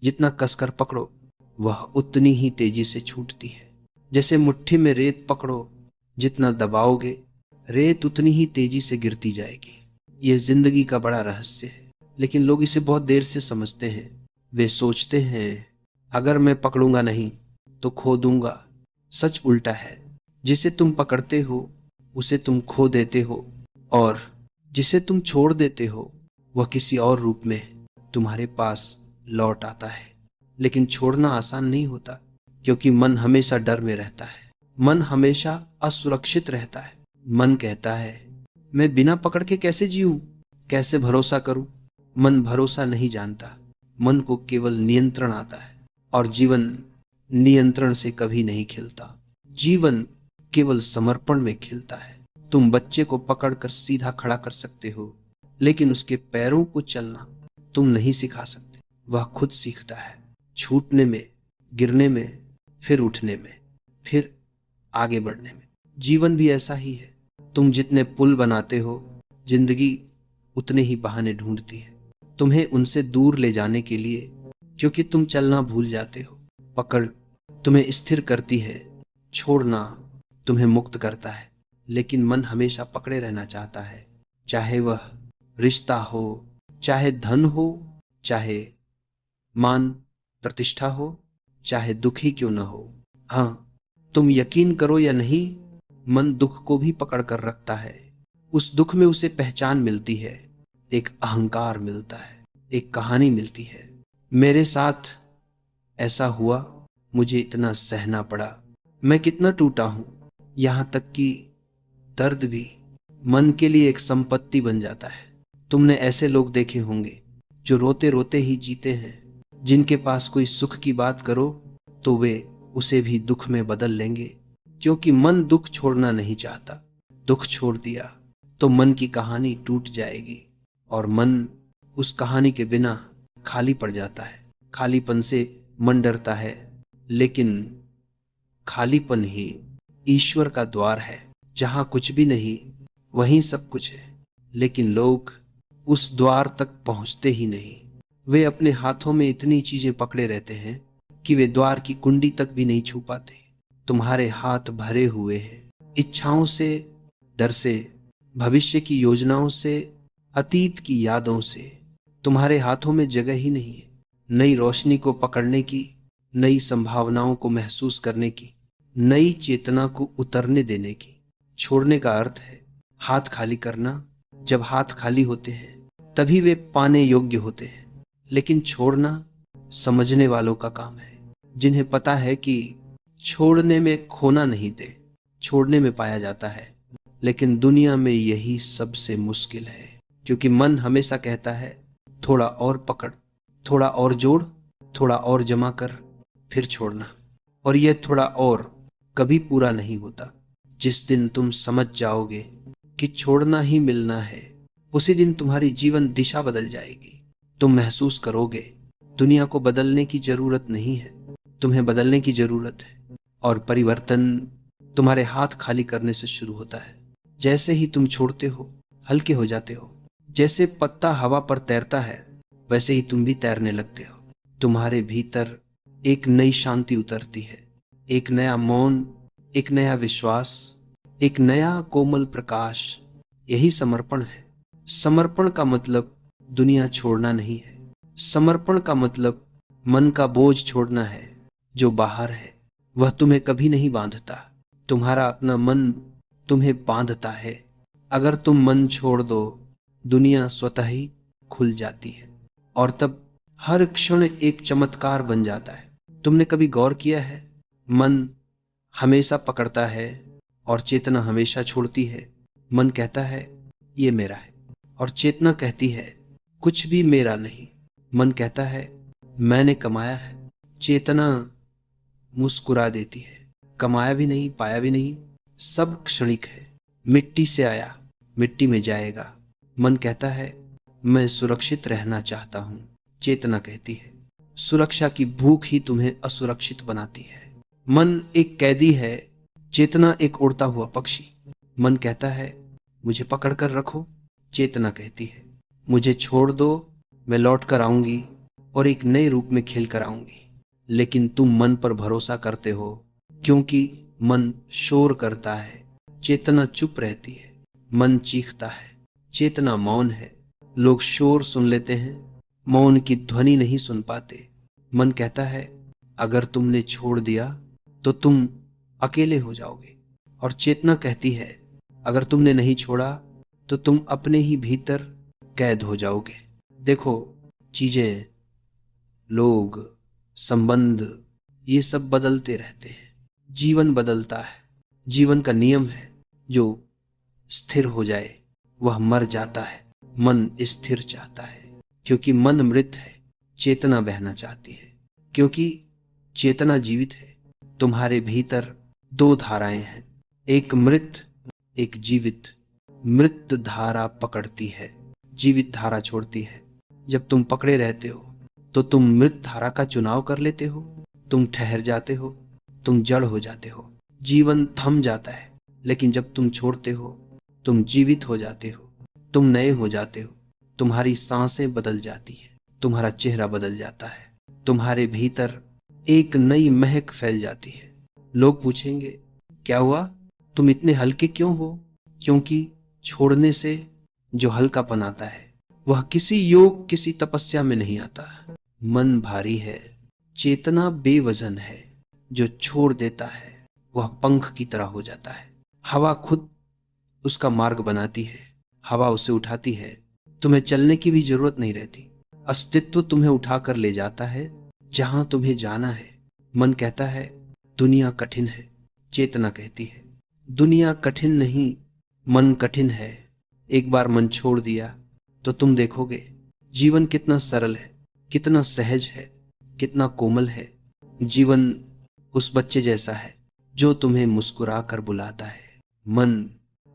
जितना कसकर पकड़ो वह उतनी ही तेजी से छूटती है। जैसे मुट्ठी में रेत पकड़ो, जितना दबाओगे रेत उतनी ही तेजी से गिरती जाएगी। यह जिंदगी का बड़ा रहस्य है, लेकिन लोग इसे बहुत देर से समझते हैं। वे सोचते हैं अगर मैं पकड़ूंगा नहीं तो खो दूंगा। सच उल्टा है। जिसे तुम पकड़ते हो उसे तुम खो देते हो, और जिसे तुम छोड़ देते हो वह किसी और रूप में तुम्हारे पास लौट आता है। लेकिन छोड़ना आसान नहीं होता, क्योंकि मन हमेशा डर में रहता है। मन हमेशा असुरक्षित रहता है। मन कहता है मैं बिना पकड़ के कैसे जीऊं, कैसे भरोसा करूं। मन भरोसा नहीं जानता। मन को केवल नियंत्रण आता है, और जीवन नियंत्रण से कभी नहीं खिलता। जीवन केवल समर्पण में खिलता है। तुम बच्चे को पकड़कर सीधा खड़ा कर सकते हो, लेकिन उसके पैरों को चलना तुम नहीं सिखा सकते। वह खुद सीखता है, छूटने में, गिरने में, फिर उठने में, फिर आगे बढ़ने में। जीवन भी ऐसा ही है। तुम जितने पुल बनाते हो जिंदगी उतने ही बहाने ढूंढती है तुम्हें उनसे दूर ले जाने के लिए, क्योंकि तुम चलना भूल जाते हो। पकड़ तुम्हें स्थिर करती है, छोड़ना तुम्हें मुक्त करता है। लेकिन मन हमेशा पकड़े रहना चाहता है, चाहे वह रिश्ता हो, चाहे धन हो, चाहे मान प्रतिष्ठा हो, चाहे दुख ही क्यों न हो। हाँ, तुम यकीन करो या नहीं, मन दुख को भी पकड़ कर रखता है। उस दुख में उसे पहचान मिलती है, एक अहंकार मिलता है, एक कहानी मिलती है। मेरे साथ ऐसा हुआ, मुझे इतना सहना पड़ा, मैं कितना टूटा हूं। यहां तक कि दर्द भी मन के लिए एक संपत्ति बन जाता है। तुमने ऐसे लोग देखे होंगे जो रोते रोते ही जीते हैं, जिनके पास कोई सुख की बात करो तो वे उसे भी दुख में बदल लेंगे, क्योंकि मन दुख छोड़ना नहीं चाहता। दुख छोड़ दिया तो मन की कहानी टूट जाएगी, और मन उस कहानी के बिना खाली पड़ जाता है। खालीपन से मन डरता है, लेकिन खालीपन ही ईश्वर का द्वार है। जहां कुछ भी नहीं वहीं सब कुछ है, लेकिन लोग उस द्वार तक पहुंचते ही नहीं। वे अपने हाथों में इतनी चीजें पकड़े रहते हैं कि वे द्वार की कुंडी तक भी नहीं छू पाते। तुम्हारे हाथ भरे हुए हैं इच्छाओं से, डर से, भविष्य की योजनाओं से, अतीत की यादों से। तुम्हारे हाथों में जगह ही नहीं है नई रोशनी को पकड़ने की, नई संभावनाओं को महसूस करने की, नई चेतना को उतरने देने की। छोड़ने का अर्थ है हाथ खाली करना। जब हाथ खाली होते हैं तभी वे पाने योग्य होते हैं। लेकिन छोड़ना समझने वालों का काम है, जिन्हें पता है कि छोड़ने में खोना नहीं दे, छोड़ने में पाया जाता है। लेकिन दुनिया में यही सबसे मुश्किल है, क्योंकि मन हमेशा कहता है थोड़ा और पकड़, थोड़ा और जोड़, थोड़ा और जमा कर, फिर छोड़ना। और यह थोड़ा और कभी पूरा नहीं होता। जिस दिन तुम समझ जाओगे कि छोड़ना ही मिलना है, उसी दिन तुम्हारी जीवन दिशा बदल जाएगी। तुम महसूस करोगे दुनिया को बदलने की जरूरत नहीं है, तुम्हें बदलने की जरूरत है। और परिवर्तन तुम्हारे हाथ खाली करने से शुरू होता है। जैसे ही तुम छोड़ते हो हल्के हो जाते हो। जैसे पत्ता हवा पर तैरता है वैसे ही तुम भी तैरने लगते हो। तुम्हारे भीतर एक नई शांति उतरती है, एक नया मौन, एक नया विश्वास, एक नया कोमल प्रकाश। यही समर्पण है। समर्पण का मतलब दुनिया छोड़ना नहीं है। समर्पण का मतलब मन का बोझ छोड़ना है। जो बाहर है वह तुम्हें कभी नहीं बांधता, तुम्हारा अपना मन तुम्हें बांधता है। अगर तुम मन छोड़ दो दुनिया स्वतः ही खुल जाती है, और तब हर क्षण एक चमत्कार बन जाता है। तुमने कभी गौर किया है, मन हमेशा पकड़ता है और चेतना हमेशा छोड़ती है। मन कहता है ये मेरा है, और चेतना कहती है कुछ भी मेरा नहीं। मन कहता है मैंने कमाया है, चेतना मुस्कुरा देती है कमाया भी नहीं, पाया भी नहीं, सब क्षणिक है। मिट्टी से आया मिट्टी में जाएगा। मन कहता है मैं सुरक्षित रहना चाहता हूं। चेतना कहती है सुरक्षा की भूख ही तुम्हें असुरक्षित बनाती है। मन एक कैदी है, चेतना एक उड़ता हुआ पक्षी। मन कहता है मुझे पकड़ कर रखो, चेतना कहती है मुझे छोड़ दो, मैं लौट कर आऊंगी। और एक नए रूप में खेल कर आऊंगी। लेकिन तुम मन पर भरोसा करते हो, क्योंकि मन शोर करता है, चेतना चुप रहती है। मन चीखता है, चेतना मौन है। लोग शोर सुन लेते हैं, मौन की ध्वनि नहीं सुन पाते। मन कहता है अगर तुमने छोड़ दिया तो तुम अकेले हो जाओगे, और चेतना कहती है अगर तुमने नहीं छोड़ा तो तुम अपने ही भीतर कैद हो जाओगे। देखो, चीजें, लोग, संबंध, ये सब बदलते रहते हैं। जीवन बदलता है। जीवन का नियम है, जो स्थिर हो जाए वह मर जाता है। मन स्थिर चाहता है, क्योंकि मन मृत है। चेतना बहना चाहती है, क्योंकि चेतना जीवित है। तुम्हारे भीतर दो धाराएं हैं, एक मृत, एक जीवित। मृत धारा पकड़ती है, जीवित धारा छोड़ती है। जब तुम पकड़े रहते हो तो तुम मृत धारा का चुनाव कर लेते हो। तुम ठहर जाते हो, तुम जड़ हो जाते हो। जीवन थम जाता है। लेकिन जब तुम छोड़ते हो, तुम जीवित हो जाते हो, तुम नए हो जाते हो। तुम्हारी सांसें बदल जाती है, तुम्हारा चेहरा बदल जाता है, तुम्हारे भीतर एक नई महक फैल जाती है। लोग पूछेंगे क्या हुआ, तुम इतने हल्के क्यों हो? क्योंकि छोड़ने से जो हल्कापन आता है वह किसी योग, किसी तपस्या में नहीं आता। मन भारी है, चेतना बेवजन है। जो छोड़ देता है वह पंख की तरह हो जाता है। हवा खुद उसका मार्ग बनाती है, हवा उसे उठाती है। तुम्हें चलने की भी जरूरत नहीं रहती। अस्तित्व तुम्हें उठाकर ले जाता है जहां तुम्हें जाना है। मन कहता है दुनिया कठिन है, चेतना कहती है दुनिया कठिन नहीं, मन कठिन है। एक बार मन छोड़ दिया तो तुम देखोगे जीवन कितना सरल है, कितना सहज है, कितना कोमल है। जीवन उस बच्चे जैसा है जो तुम्हें मुस्कुरा कर बुलाता है। मन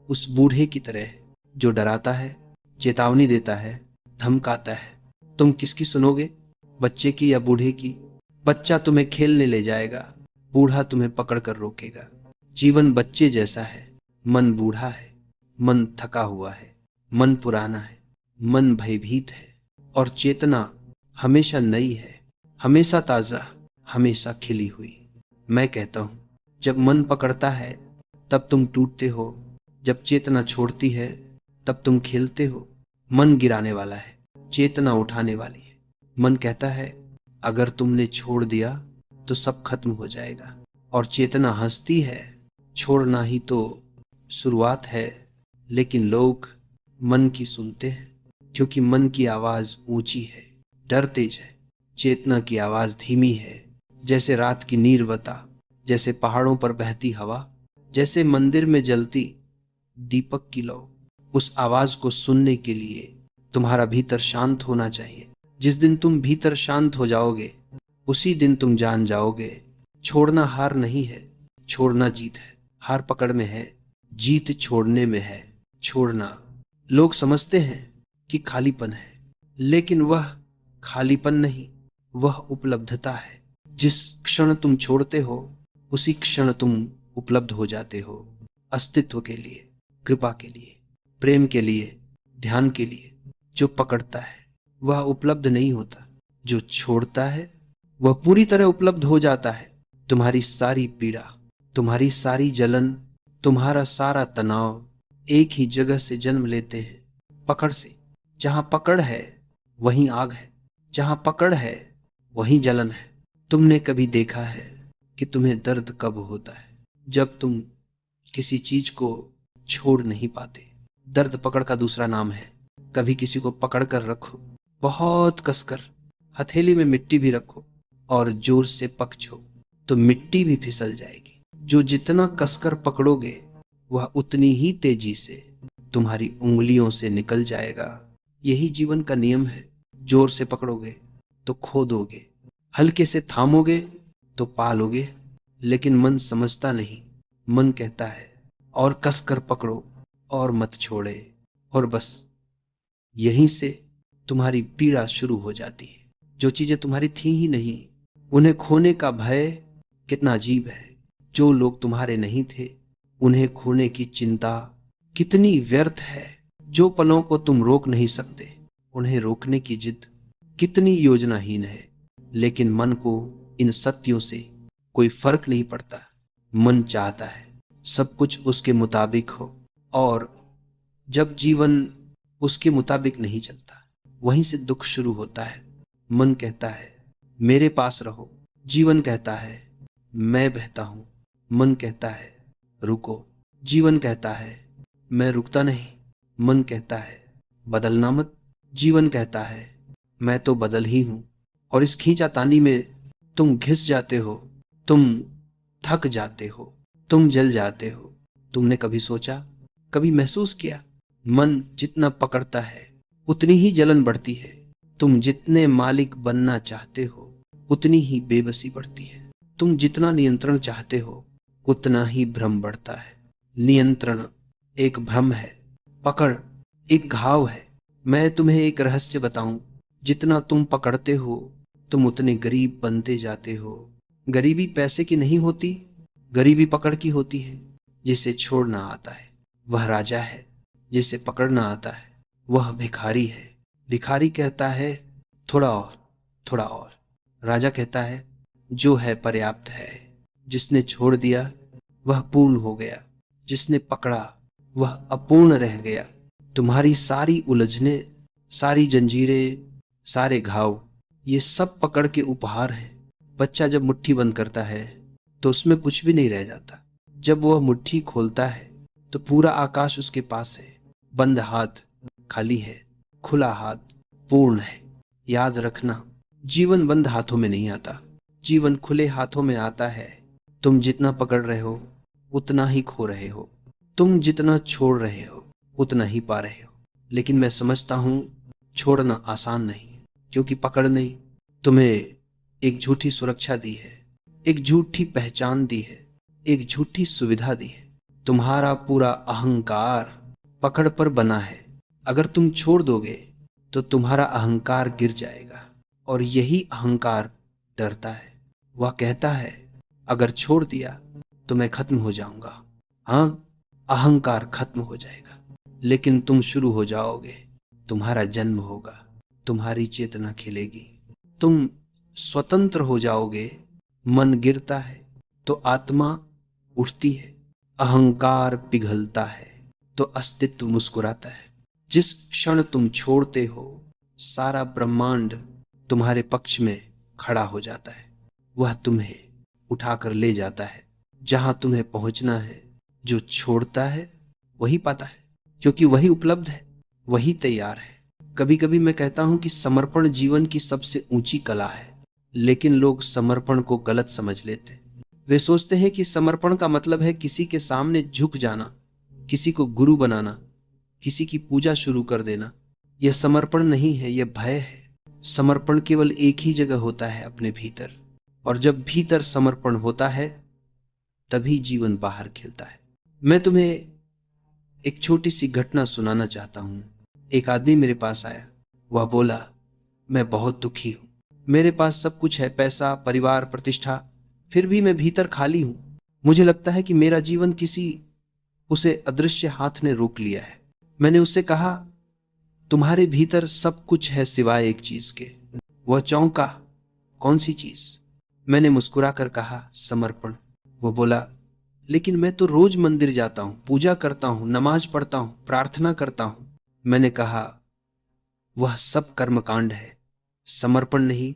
उस बूढ़े की तरह है जो डराता है, चेतावनी देता है, धमकाता है। तुम किसकी सुनोगे, बच्चे की या बूढ़े की? बच्चा तुम्हें खेलने ले जाएगा, बूढ़ा तुम्हें पकड़ कर रोकेगा। जीवन बच्चे जैसा है, मन बूढ़ा है, मन थका हुआ है, मन पुराना है, मन भयभीत है। और चेतना हमेशा नई है, हमेशा ताजा, हमेशा खिली हुई। मैं कहता हूं जब मन पकड़ता है तब तुम टूटते हो, जब चेतना छोड़ती है तब तुम खेलते हो। मन गिराने वाला है, चेतना उठाने वाली है। मन कहता है अगर तुमने छोड़ दिया तो सब खत्म हो जाएगा, और चेतना हंसती है छोड़ना ही तो शुरुआत है। लेकिन लोग मन की सुनते हैं, क्योंकि मन की आवाज ऊंची है, डर तेज है। चेतना की आवाज धीमी है, जैसे रात की नीरवता, जैसे पहाड़ों पर बहती हवा, जैसे मंदिर में जलती दीपक की लौ। उस आवाज को सुनने के लिए तुम्हारा भीतर शांत होना चाहिए। जिस दिन तुम भीतर शांत हो जाओगे उसी दिन तुम जान जाओगे छोड़ना हार नहीं है, छोड़ना जीत है। हार पकड़ में है, जीत छोड़ने में है। छोड़ना लोग समझते हैं कि खालीपन है, लेकिन वह खालीपन नहीं, वह उपलब्धता है। जिस क्षण तुम छोड़ते हो उसी क्षण तुम उपलब्ध हो जाते हो, अस्तित्व के लिए, कृपा के लिए, प्रेम के लिए, ध्यान के लिए। जो पकड़ता है वह उपलब्ध नहीं होता, जो छोड़ता है वह पूरी तरह उपलब्ध हो जाता है। तुम्हारी सारी पीड़ा, तुम्हारी सारी जलन, तुम्हारा सारा तनाव एक ही जगह से जन्म लेते हैं, पकड़ से। जहां पकड़ है वहीं आग है, जहां पकड़ है वहीं जलन है। तुमने कभी देखा है कि तुम्हें दर्द कब होता है? जब तुम किसी चीज को छोड़ नहीं पाते। दर्द पकड़ का दूसरा नाम है। कभी किसी को पकड़ कर रखो, बहुत कसकर, हथेली में मिट्टी भी रखो और जोर से पकड़ो तो मिट्टी भी फिसल जाएगी। जो जितना कसकर पकड़ोगे वह उतनी ही तेजी से तुम्हारी उंगलियों से निकल जाएगा। यही जीवन का नियम है। जोर से पकड़ोगे तो खो दोगे, हल्के से थामोगे तो पालोगे। लेकिन मन समझता नहीं। मन कहता है और कसकर पकड़ो और मत छोड़े, और बस यहीं से तुम्हारी पीड़ा शुरू हो जाती है। जो चीजें तुम्हारी थी ही नहीं, उन्हें खोने का भय कितना अजीब है। जो लोग तुम्हारे नहीं थे उन्हें खोने की चिंता कितनी व्यर्थ है। जो पलों को तुम रोक नहीं सकते उन्हें रोकने की जिद कितनी योजनाहीन है, लेकिन मन को इन सत्यों से कोई फर्क नहीं पड़ता। मन चाहता है सब कुछ उसके मुताबिक हो, और जब जीवन उसके मुताबिक नहीं चलता, वहीं से दुख शुरू होता है। मन कहता है मेरे पास रहो, जीवन कहता है मैं बहता हूं। मन कहता है रुको, जीवन कहता है मैं रुकता नहीं। मन कहता है बदलना मत, जीवन कहता है मैं तो बदल ही हूं। और इस खींचातानी में तुम घिस जाते हो, तुम थक जाते हो, तुम जल जाते हो। तुमने कभी सोचा, कभी महसूस किया, मन जितना पकड़ता है उतनी ही जलन बढ़ती है। तुम जितने मालिक बनना चाहते हो उतनी ही बेबसी बढ़ती है। तुम जितना नियंत्रण चाहते हो उतना ही भ्रम बढ़ता है। नियंत्रण एक भ्रम है, पकड़ एक घाव है। मैं तुम्हें एक रहस्य बताऊं, जितना तुम पकड़ते हो तुम उतने गरीब बनते जाते हो। गरीबी पैसे की नहीं होती, गरीबी पकड़ की होती है। जिसे छोड़ना आता है वह राजा है, जिसे पकड़ना आता है वह भिखारी है। भिखारी कहता है थोड़ा और, थोड़ा और। राजा कहता है जो है पर्याप्त है। जिसने छोड़ दिया वह पूर्ण हो गया, जिसने पकड़ा वह अपूर्ण रह गया। तुम्हारी सारी उलझने, सारी जंजीरें, सारे घाव, ये सब पकड़ के उपहार है। बच्चा जब मुट्ठी बंद करता है तो उसमें कुछ भी नहीं रह जाता। जब वह मुट्ठी खोलता है तो पूरा आकाश उसके पास है। बंद हाथ खाली है, खुला हाथ पूर्ण है। याद रखना, जीवन बंद हाथों में नहीं आता, जीवन खुले हाथों में आता है। तुम जितना पकड़ रहे हो उतना ही खो रहे हो, तुम जितना छोड़ रहे हो उतना ही पा रहे हो। लेकिन मैं समझता हूं छोड़ना आसान नहीं, क्योंकि पकड़ ने तुम्हें एक झूठी सुरक्षा दी है, एक झूठी पहचान दी है, एक झूठी सुविधा दी है। तुम्हारा पूरा अहंकार पकड़ पर बना है। अगर तुम छोड़ दोगे तो तुम्हारा अहंकार गिर जाएगा, और यही अहंकार डरता है। वह कहता है अगर छोड़ दिया तो मैं खत्म हो जाऊंगा। हाँ, अहंकार खत्म हो जाएगा, लेकिन तुम शुरू हो जाओगे। तुम्हारा जन्म होगा, तुम्हारी चेतना खिलेगी, तुम स्वतंत्र हो जाओगे। मन गिरता है तो आत्मा उठती है, अहंकार पिघलता है तो अस्तित्व मुस्कुराता है। जिस क्षण तुम छोड़ते हो सारा ब्रह्मांड तुम्हारे पक्ष में खड़ा हो जाता है। वह तुम्हें उठाकर ले जाता है जहां तुम्हें पहुंचना है। जो छोड़ता है वही पाता है, क्योंकि वही उपलब्ध है, वही तैयार है। कभी कभी मैं कहता हूं कि समर्पण जीवन की सबसे ऊंची कला है, लेकिन लोग समर्पण को गलत समझ लेते हैं। वे सोचते हैं कि समर्पण का मतलब है किसी के सामने झुक जाना, किसी को गुरु बनाना, किसी की पूजा शुरू कर देना। यह समर्पण नहीं है, यह भय है। समर्पण केवल एक ही जगह होता है, अपने भीतर। और जब भीतर समर्पण होता है तभी जीवन बाहर खिलता है। मैं तुम्हें एक छोटी सी घटना सुनाना चाहता हूं। एक आदमी मेरे पास आया। वह बोला मैं बहुत दुखी हूं, मेरे पास सब कुछ है, पैसा, परिवार, प्रतिष्ठा, फिर भी मैं भीतर खाली हूं। मुझे लगता है कि मेरा जीवन किसी उसे अदृश्य हाथ ने रोक लिया है। मैंने उससे कहा तुम्हारे भीतर सब कुछ है सिवाय एक चीज के। वह चौंका, कौन सी चीज? मैंने मुस्कुराकर कहा समर्पण। वो बोला लेकिन मैं तो रोज मंदिर जाता हूं, पूजा करता हूं, नमाज पढ़ता हूं, प्रार्थना करता हूं। मैंने कहा वह सब कर्मकांड है, समर्पण नहीं।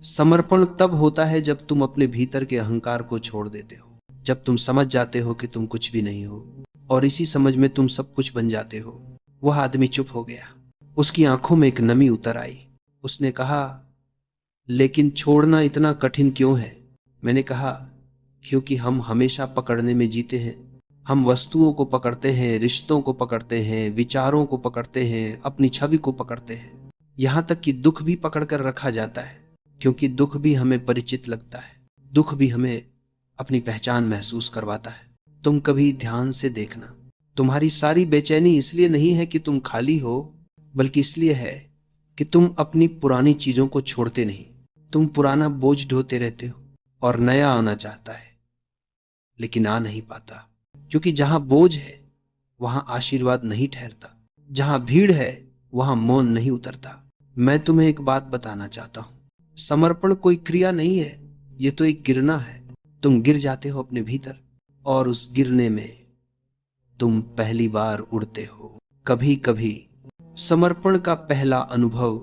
समर्पण तब होता है जब तुम अपने भीतर के अहंकार को छोड़ देते हो, जब तुम समझ जाते हो कि तुम कुछ भी नहीं हो, और इसी समझ में तुम सब कुछ बन जाते हो। वह आदमी चुप हो गया, उसकी आंखों में एक नमी उतर आई। उसने कहा लेकिन छोड़ना इतना कठिन क्यों है? मैंने कहा क्योंकि हम हमेशा पकड़ने में जीते हैं। हम वस्तुओं को पकड़ते हैं, रिश्तों को पकड़ते हैं, विचारों को पकड़ते हैं, अपनी छवि को पकड़ते हैं। यहां तक कि दुख भी पकड़कर रखा जाता है, क्योंकि दुख भी हमें परिचित लगता है, दुख भी हमें अपनी पहचान महसूस करवाता है। तुम कभी ध्यान से देखना, तुम्हारी सारी बेचैनी इसलिए नहीं है कि तुम खाली हो, बल्कि इसलिए है कि तुम अपनी पुरानी चीजों को छोड़ते नहीं। तुम पुराना बोझ ढोते रहते हो, और नया आना चाहता है लेकिन आ नहीं पाता, क्योंकि जहां बोझ है वहां आशीर्वाद नहीं ठहरता, जहां भीड़ है वहां मौन नहीं उतरता। मैं तुम्हें एक बात बताना चाहता हूं। समर्पण कोई क्रिया नहीं है, ये तो एक गिरना है। तुम गिर जाते हो अपने भीतर, और उस गिरने में तुम पहली बार उड़ते हो। कभी कभी समर्पण का पहला अनुभव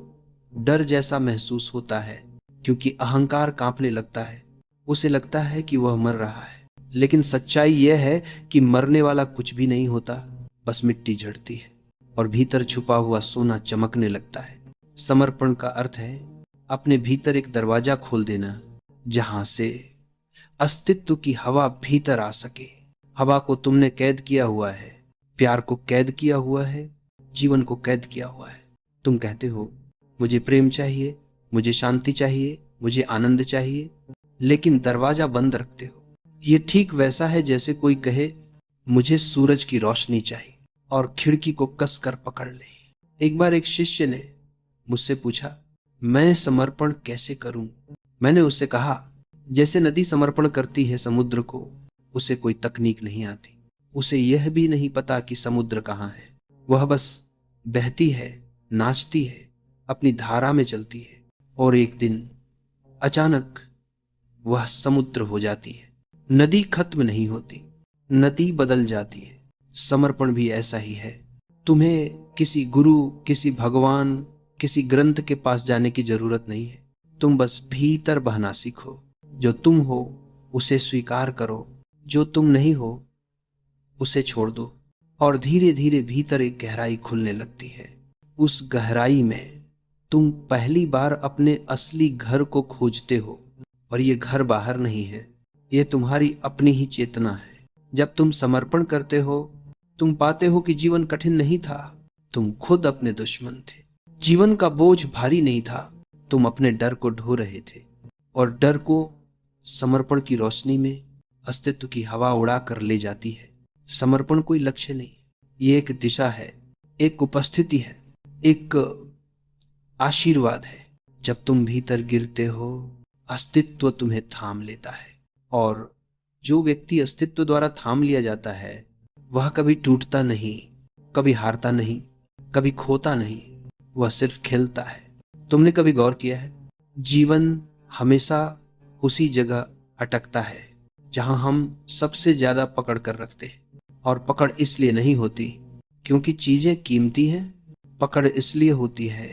डर जैसा महसूस होता है, क्योंकि अहंकार कांपने लगता है। उसे लगता है कि वह मर रहा है, लेकिन सच्चाई यह है कि मरने वाला कुछ भी नहीं होता, बस मिट्टी झड़ती है और भीतर छुपा हुआ सोना चमकने लगता है। समर्पण का अर्थ है अपने भीतर एक दरवाजा खोल देना, जहां से अस्तित्व की हवा भीतर आ सके। हवा को तुमने कैद किया हुआ है, प्यार को कैद किया हुआ है, जीवन को कैद किया हुआ है। तुम कहते हो मुझे प्रेम चाहिए, मुझे शांति चाहिए, मुझे आनंद चाहिए, लेकिन दरवाजा बंद रखते हो। ये ठीक वैसा है जैसे कोई कहे मुझे सूरज की रोशनी चाहिए और खिड़की को कसकर पकड़ ले। एक बार एक शिष्य ने मुझसे पूछा, मैं समर्पण कैसे करूं? मैंने उससे कहा, जैसे नदी समर्पण करती है समुद्र को, उसे कोई तकनीक नहीं आती। उसे यह भी नहीं पता कि समुद्र कहाँ है। वह बस बहती है, नाचती है, अपनी धारा में चलती है, और एक दिन अचानक वह समुद्र हो जाती है। नदी खत्म नहीं होती, नदी बदल जाती है। समर्पण भी ऐसा ही है। तुम्हें किसी गुरु, किसी भगवान, किसी ग्रंथ के पास जाने की जरूरत नहीं है। तुम बस भीतर बहना सीखो। जो तुम हो उसे स्वीकार करो, जो तुम नहीं हो उसे छोड़ दो, और धीरे धीरे भीतर एक गहराई खुलने लगती है। उस गहराई में तुम पहली बार अपने असली घर को खोजते हो, और ये घर बाहर नहीं है, ये तुम्हारी अपनी ही चेतना है। जब तुम समर्पण करते हो, तुम पाते हो कि जीवन कठिन नहीं था, तुम खुद अपने दुश्मन थे। जीवन का बोझ भारी नहीं था, तुम अपने डर को ढो रहे थे, और डर को समर्पण की रोशनी में अस्तित्व की हवा उड़ा कर ले जाती है। समर्पण कोई लक्ष्य नहीं, ये एक दिशा है, एक उपस्थिति है, एक आशीर्वाद है। जब तुम भीतर गिरते हो, अस्तित्व तुम्हें थाम लेता है। और जो व्यक्ति अस्तित्व द्वारा थाम लिया जाता है, वह कभी टूटता नहीं, कभी हारता नहीं, कभी खोता नहीं, वह सिर्फ खिलता है। तुमने कभी गौर किया है, जीवन हमेशा उसी जगह अटकता है जहां हम सबसे ज्यादा पकड़ कर रखते हैं। और पकड़ इसलिए नहीं होती क्योंकि चीजें कीमती हैं, पकड़ इसलिए होती है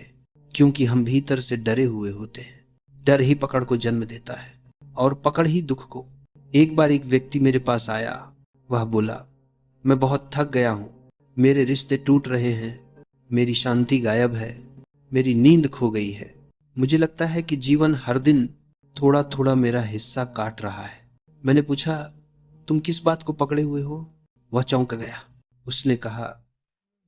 क्योंकि हम भीतर से डरे हुए होते हैं। डर ही पकड़ को जन्म देता है, और पकड़ ही दुख को। एक बार एक व्यक्ति मेरे पास आया। वह बोला, मैं बहुत थक गया हूं, मेरे रिश्ते टूट रहे हैं, मेरी शांति गायब है, मेरी नींद खो गई है। मुझे लगता है कि जीवन हर दिन थोड़ा थोड़ा मेरा हिस्सा काट रहा है। मैंने पूछा, तुम किस बात को पकड़े हुए हो? वह चौंक गया। उसने कहा,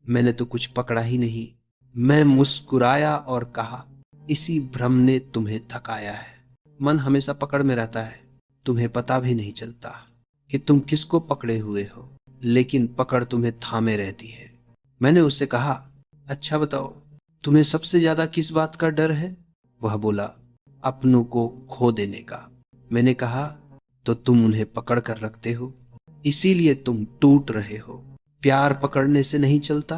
मैंने तो कुछ पकड़ा ही नहीं। मैं मुस्कुराया और कहा, इसी भ्रम ने तुम्हें थकाया है। मन हमेशा पकड़ में रहता है, तुम्हें पता भी नहीं चलता कि तुम किसको पकड़े हुए हो, लेकिन पकड़ तुम्हें थामे रहती है। मैंने उससे कहा, अच्छा बताओ, तुम्हें सबसे ज्यादा किस बात का डर है? वह बोला, अपनों को खो देने का। मैंने कहा, तो तुम उन्हें पकड़ कर रखते हो, इसीलिए तुम टूट रहे हो। प्यार पकड़ने से नहीं चलता,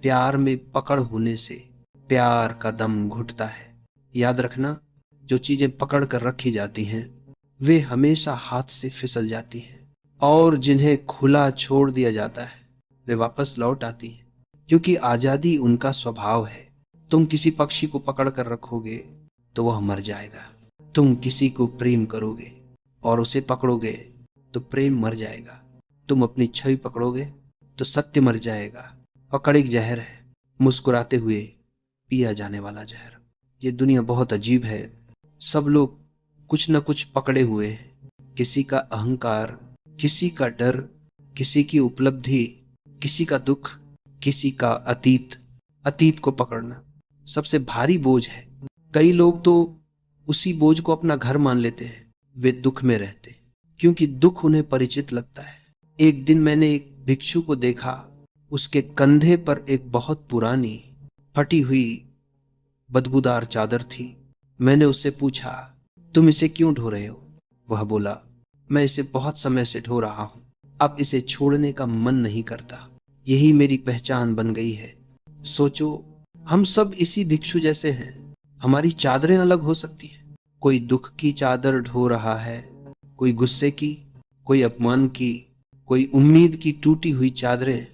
प्यार में पकड़ होने से प्यार का दम घुटता है। याद रखना, जो चीजें पकड़ कर रखी जाती हैं वे हमेशा हाथ से फिसल जाती हैं, और जिन्हें खुला छोड़ दिया जाता है वे वापस लौट आती हैं, क्योंकि आजादी उनका स्वभाव है। तुम किसी पक्षी को पकड़ कर रखोगे तो वह मर जाएगा। तुम किसी को प्रेम करोगे और उसे पकड़ोगे तो प्रेम मर जाएगा। तुम अपनी छवि पकड़ोगे तो सत्य मर जाएगा। पकड़ एक जहर है, मुस्कुराते हुए पिया जाने वाला जहर। ये दुनिया बहुत अजीब है। सब लोग कुछ न कुछ पकड़े हुए हैं, किसी का अहंकार, किसी का डर, किसी की उपलब्धि, किसी का दुख, किसी का अतीत। अतीत को पकड़ना सबसे भारी बोझ है। कई लोग तो उसी बोझ को अपना घर मान लेते हैं। वे दुख में रहते क्योंकि दुख उन्हें परिचित लगता है। एक दिन मैंने एक भिक्षु को देखा, उसके कंधे पर एक बहुत पुरानी फटी हुई बदबूदार चादर थी। मैंने उससे पूछा, तुम इसे क्यों ढो रहे हो? वह बोला, मैं इसे बहुत समय से ढो रहा हूं, अब इसे छोड़ने का मन नहीं करता। यही मेरी पहचान बन गई है। सोचो, हम सब इसी भिक्षु जैसे हैं। हमारी चादरें अलग हो सकती हैं। कोई दुख की चादर ढो रहा है, कोई गुस्से की, कोई अपमान की, कोई उम्मीद की टूटी हुई चादरें।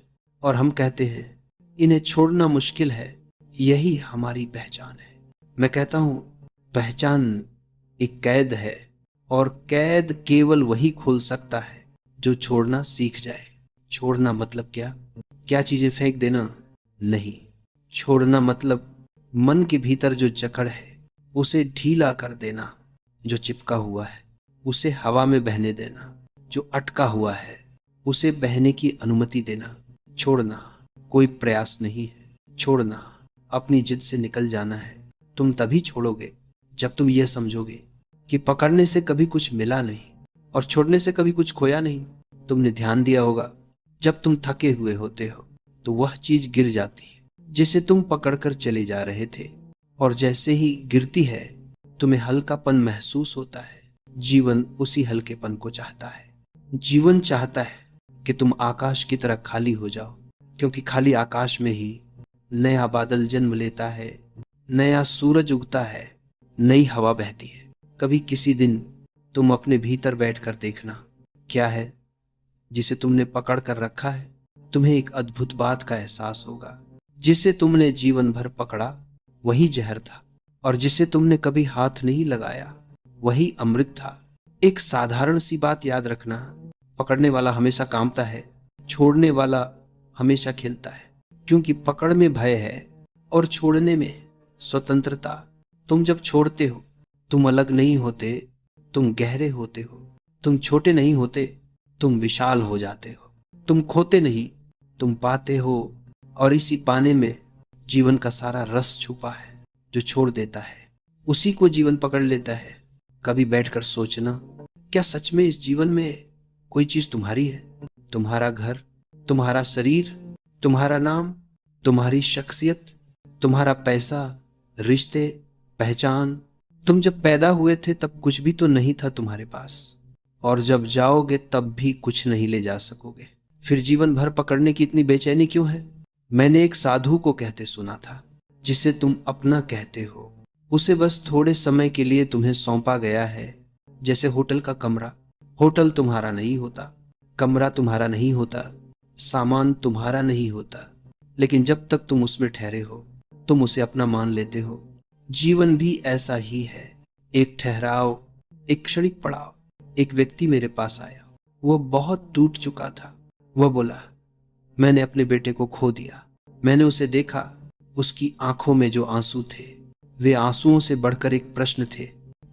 और हम कहते हैं इन्हें छोड़ना मुश्किल है। यही हमारी पहचान है। मैं कहता हूं पहचान एक कैद है, और कैद केवल वही खोल सकता है जो छोड़ना सीख जाए। छोड़ना मतलब क्या? क्या चीजें फेंक देना नहीं। छोड़ना मतलब मन के भीतर जो जकड़ है उसे ढीला कर देना, जो चिपका हुआ है उसे हवा में बहने देना, जो अटका हुआ है उसे बहने की अनुमति देना। छोड़ना कोई प्रयास नहीं है। छोड़ना अपनी जिद से निकल जाना है। तुम तभी छोड़ोगे जब तुम यह समझोगे कि पकड़ने से कभी कुछ मिला नहीं और छोड़ने से कभी कुछ खोया नहीं। तुमने ध्यान दिया होगा जब तुम थके हुए होते हो तो वह चीज गिर जाती है जिसे तुम पकड़कर चले जा रहे थे, और जैसे ही गिरती है तुम्हें हल्कापन महसूस होता है। जीवन उसी हल्केपन को चाहता है। जीवन चाहता है कि तुम आकाश की तरह खाली हो जाओ, क्योंकि खाली आकाश में ही नया बादल जन्म लेता है, नया सूरज उगता है, नई हवा बहती है। कभी किसी दिन तुम अपने भीतर बैठकर देखना क्या है जिसे तुमने पकड़ कर रखा है। तुम्हें एक अद्भुत बात का एहसास होगा। जिसे तुमने जीवन भर पकड़ा वही जहर था, और जिसे तुमने कभी हाथ नहीं लगाया वही अमृत था। एक साधारण सी बात याद रखना, पकड़ने वाला हमेशा कांपता है, छोड़ने वाला हमेशा खिलता है। क्योंकि पकड़ में भय है और छोड़ने में स्वतंत्रता। तुम जब छोड़ते हो तुम अलग नहीं होते, तुम गहरे होते हो। तुम छोटे नहीं होते, तुम विशाल हो जाते हो। तुम खोते नहीं, तुम पाते हो। और इसी पाने में जीवन का सारा रस छुपा है। जो छोड़ देता है उसी को जीवन पकड़ लेता है। कभी बैठकर सोचना, क्या सच में इस जीवन में कोई चीज तुम्हारी है? तुम्हारा घर, तुम्हारा शरीर, तुम्हारा नाम, तुम्हारी शख्सियत, तुम्हारा पैसा, रिश्ते, पहचान। तुम जब पैदा हुए थे तब कुछ भी तो नहीं था तुम्हारे पास, और जब जाओगे तब भी कुछ नहीं ले जा सकोगे। फिर जीवन भर पकड़ने की इतनी बेचैनी क्यों है? मैंने एक साधु को कहते सुना था, जिसे तुम अपना कहते हो उसे बस थोड़े समय के लिए तुम्हें सौंपा गया है, जैसे होटल का कमरा। होटल तुम्हारा नहीं होता, कमरा तुम्हारा नहीं होता, सामान तुम्हारा नहीं होता, लेकिन जब तक तुम उसमें ठहरे हो तुम उसे अपना मान लेते हो। जीवन भी ऐसा ही है, एक ठहराव, एक क्षणिक पड़ाव। एक व्यक्ति मेरे पास आया, वो बहुत टूट चुका था। वह बोला, मैंने अपने बेटे को खो दिया। मैंने उसे देखा, उसकी आंखों में जो आंसू थे वे आंसुओं से बढ़कर एक प्रश्न थे,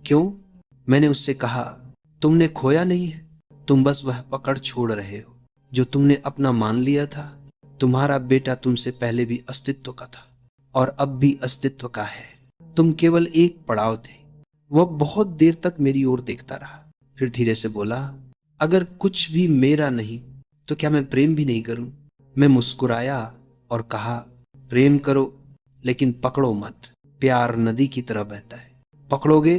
क्यों? मैंने उससे कहा, तुमने खोया नहीं है, तुम बस वह पकड़ छोड़ रहे हो जो तुमने अपना मान लिया था। तुम्हारा बेटा तुमसे पहले भी अस्तित्व का था और अब भी अस्तित्व का है। तुम केवल एक पड़ाव थे। वह बहुत देर तक मेरी ओर देखता रहा, फिर धीरे से बोला, अगर कुछ भी मेरा नहीं तो क्या मैं प्रेम भी नहीं करूं? मैं मुस्कुराया और कहा, प्रेम करो लेकिन पकड़ो मत। प्यार नदी की तरह बहता है, पकड़ोगे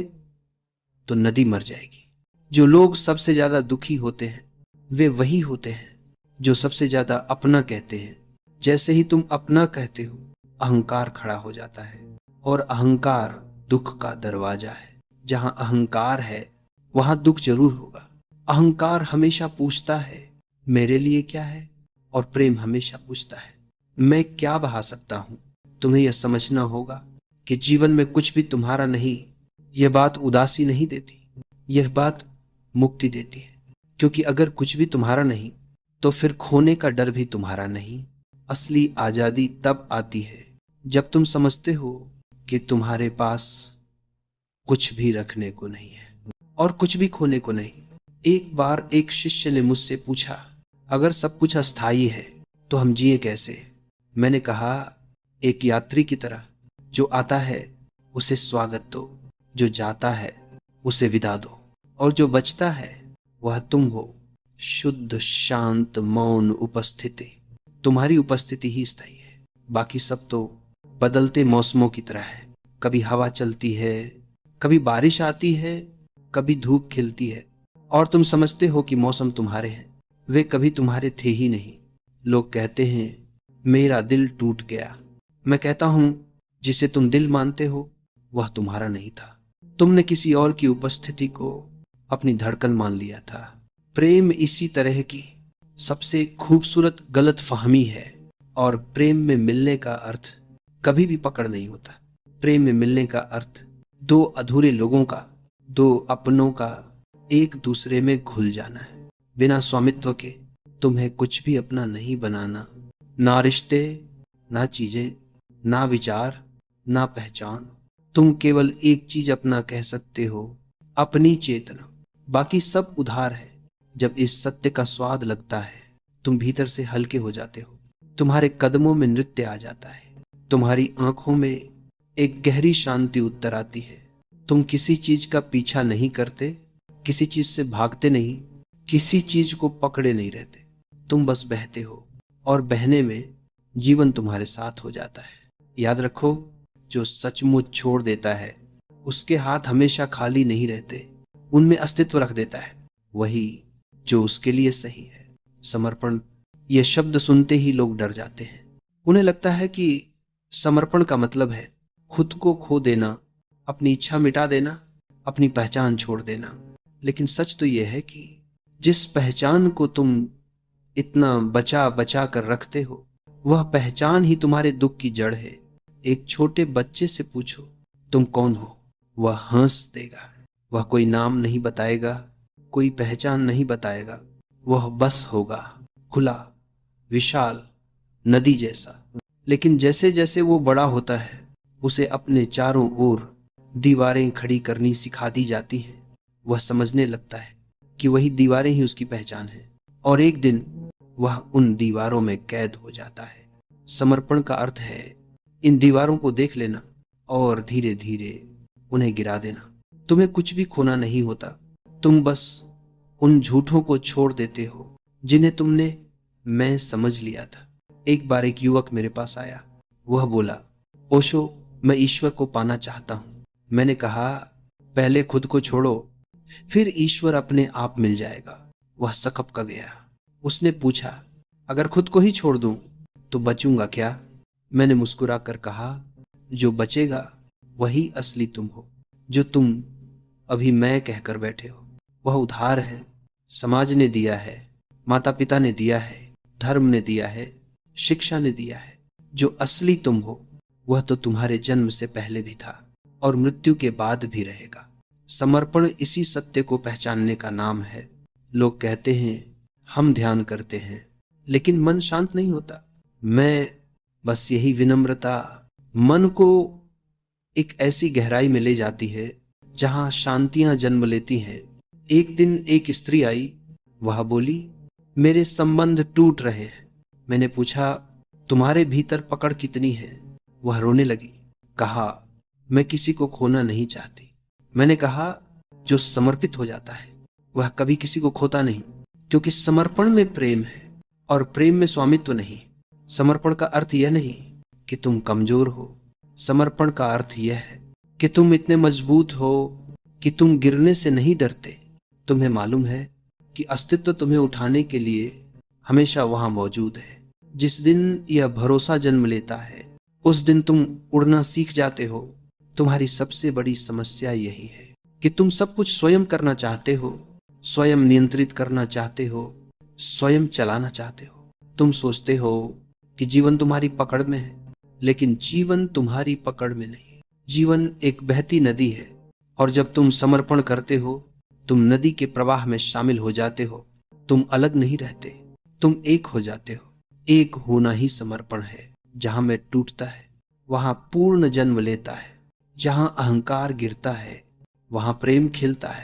तो नदी मर जाएगी। जो लोग सबसे ज्यादा दुखी होते हैं वे वही होते हैं जो सबसे ज्यादा अपना कहते हैं। जैसे ही तुम अपना कहते हो अहंकार खड़ा हो जाता है, और अहंकार दुख का दरवाजा है। जहां अहंकार है वहां दुख जरूर होगा। अहंकार हमेशा पूछता है मेरे लिए क्या है, और प्रेम हमेशा पूछता है मैं क्या बहा सकता हूं। तुम्हें यह समझना होगा कि जीवन में कुछ भी तुम्हारा नहीं। यह बात उदासी नहीं देती, यह बात मुक्ति देती है। क्योंकि अगर कुछ भी तुम्हारा नहीं तो फिर खोने का डर भी तुम्हारा नहीं। असली आजादी तब आती है जब तुम समझते हो कि तुम्हारे पास कुछ भी रखने को नहीं है और कुछ भी खोने को नहीं। एक बार एक शिष्य ने मुझसे पूछा, अगर सब कुछ अस्थायी है तो हम जिए कैसे? मैंने कहा, एक यात्री की तरह। जो आता है उसे स्वागत दो, जो जाता है उसे विदा दो, और जो बचता है वह तुम हो। शुद्ध शांत मौन उपस्थिति। तुम्हारी उपस्थिति ही स्थायी है, बाकी सब तो बदलते मौसमों की तरह है। कभी हवा चलती है, कभी बारिश आती है, कभी धूप खिलती है, और तुम समझते हो कि मौसम तुम्हारे हैं। वे कभी तुम्हारे थे ही नहीं। लोग कहते हैं मेरा दिल टूट गया। मैं कहता हूं जिसे तुम दिल मानते हो वह तुम्हारा नहीं था। तुमने किसी और की उपस्थिति को अपनी धड़कन मान लिया था। प्रेम इसी तरह की सबसे खूबसूरत गलत फहमी है। और प्रेम में मिलने का अर्थ कभी भी पकड़ नहीं होता। प्रेम में मिलने का अर्थ दो अधूरे लोगों का, दो अपनों का एक दूसरे में घुल जाना है। बिना स्वामित्व के तुम्हें कुछ भी अपना नहीं बनाना। ना रिश्ते, ना चीजें, ना विचार, ना पहचान। तुम केवल एक चीज अपना कह सकते हो, अपनी चेतना। बाकी सब उधार है। जब इस सत्य का स्वाद लगता है, तुम भीतर से हल्के हो जाते हो। तुम्हारे कदमों में नृत्य आ जाता है। तुम्हारी आंखों में एक गहरी शांति उतर आती है। तुम किसी चीज का पीछा नहीं करते, किसी चीज से भागते नहीं, किसी चीज को पकड़े नहीं रहते। तुम बस बहते हो और बहने में जीवन तुम्हारे साथ हो जाता है। याद रखो, जो सचमुच छोड़ देता है उसके हाथ हमेशा खाली नहीं रहते, उनमें अस्तित्व रख देता है वही जो उसके लिए सही है। समर्पण, यह शब्द सुनते ही लोग डर जाते हैं। उन्हें लगता है कि समर्पण का मतलब है खुद को खो देना, अपनी इच्छा मिटा देना, अपनी पहचान छोड़ देना। लेकिन सच तो यह है कि जिस पहचान को तुम इतना बचा बचा कर रखते हो, वह पहचान ही तुम्हारे दुख की जड़ है। एक छोटे बच्चे से पूछो तुम कौन हो, वह हंस देगा। वह कोई नाम नहीं बताएगा, कोई पहचान नहीं बताएगा। वह बस होगा, खुला, विशाल, नदी जैसा। लेकिन जैसे जैसे वो बड़ा होता है, उसे अपने चारों ओर दीवारें खड़ी करनी सिखा दी जाती हैं। वह समझने लगता है कि वही दीवारें ही उसकी पहचान है, और एक दिन वह उन दीवारों में कैद हो जाता है। समर्पण का अर्थ है इन दीवारों को देख लेना और धीरे धीरे उन्हें गिरा देना। तुम्हें कुछ भी खोना नहीं होता, तुम बस उन झूठों को छोड़ देते हो जिन्हें तुमने मैं समझ लिया था। एक बार एक युवक मेरे पास आया। वह बोला, ओशो, मैं ईश्वर को पाना चाहता हूं। मैंने कहा, पहले खुद को छोड़ो, फिर ईश्वर अपने आप मिल जाएगा। वह सकपका गया। उसने पूछा, अगर खुद को ही छोड़ दूं तो बचूंगा क्या? मैंने मुस्कुरा कर कहा, जो बचेगा वही असली तुम हो, जो तुम अभी मैं कहकर बैठे हो। वह उधार है, समाज ने दिया है, माता पिता ने दिया है, धर्म ने दिया है, शिक्षा ने दिया है। जो असली तुम हो वह तो तुम्हारे जन्म से पहले भी था और मृत्यु के बाद भी रहेगा। समर्पण इसी सत्य को पहचानने का नाम है। लोग कहते हैं हम ध्यान करते हैं, लेकिन मन शांत नहीं होता। मैं बस यही विनम्रता मन को एक ऐसी गहराई में ले जाती है जहां शांतियां जन्म लेती हैं। एक दिन एक स्त्री आई। वह बोली, मेरे संबंध टूट रहे हैं। मैंने पूछा, तुम्हारे भीतर पकड़ कितनी है? वह रोने लगी। कहा, मैं किसी को खोना नहीं चाहती। मैंने कहा, जो समर्पित हो जाता है वह कभी किसी को खोता नहीं, क्योंकि समर्पण में प्रेम है और प्रेम में स्वामित्व नहीं। समर्पण का अर्थ यह नहीं कि तुम कमजोर हो। समर्पण का अर्थ यह है कि तुम इतने मजबूत हो कि तुम गिरने से नहीं डरते। तुम्हें मालूम है कि अस्तित्व तुम्हें उठाने के लिए हमेशा वहां मौजूद है। जिस दिन यह भरोसा जन्म लेता है, उस दिन तुम उड़ना सीख जाते हो। तुम्हारी सबसे बड़ी समस्या यही है कि तुम सब कुछ स्वयं करना चाहते हो, स्वयं नियंत्रित करना चाहते हो, स्वयं चलाना चाहते हो। तुम सोचते हो कि जीवन तुम्हारी पकड़ में है, लेकिन जीवन तुम्हारी पकड़ में नहीं। जीवन एक बहती नदी है, और जब तुम समर्पण करते हो, तुम नदी के प्रवाह में शामिल हो जाते हो। तुम अलग नहीं रहते, तुम एक हो जाते हो। एक होना ही समर्पण है। जहां मैं टूटता है वहां पूर्ण जन्म लेता है। जहां अहंकार गिरता है वहां प्रेम खिलता है।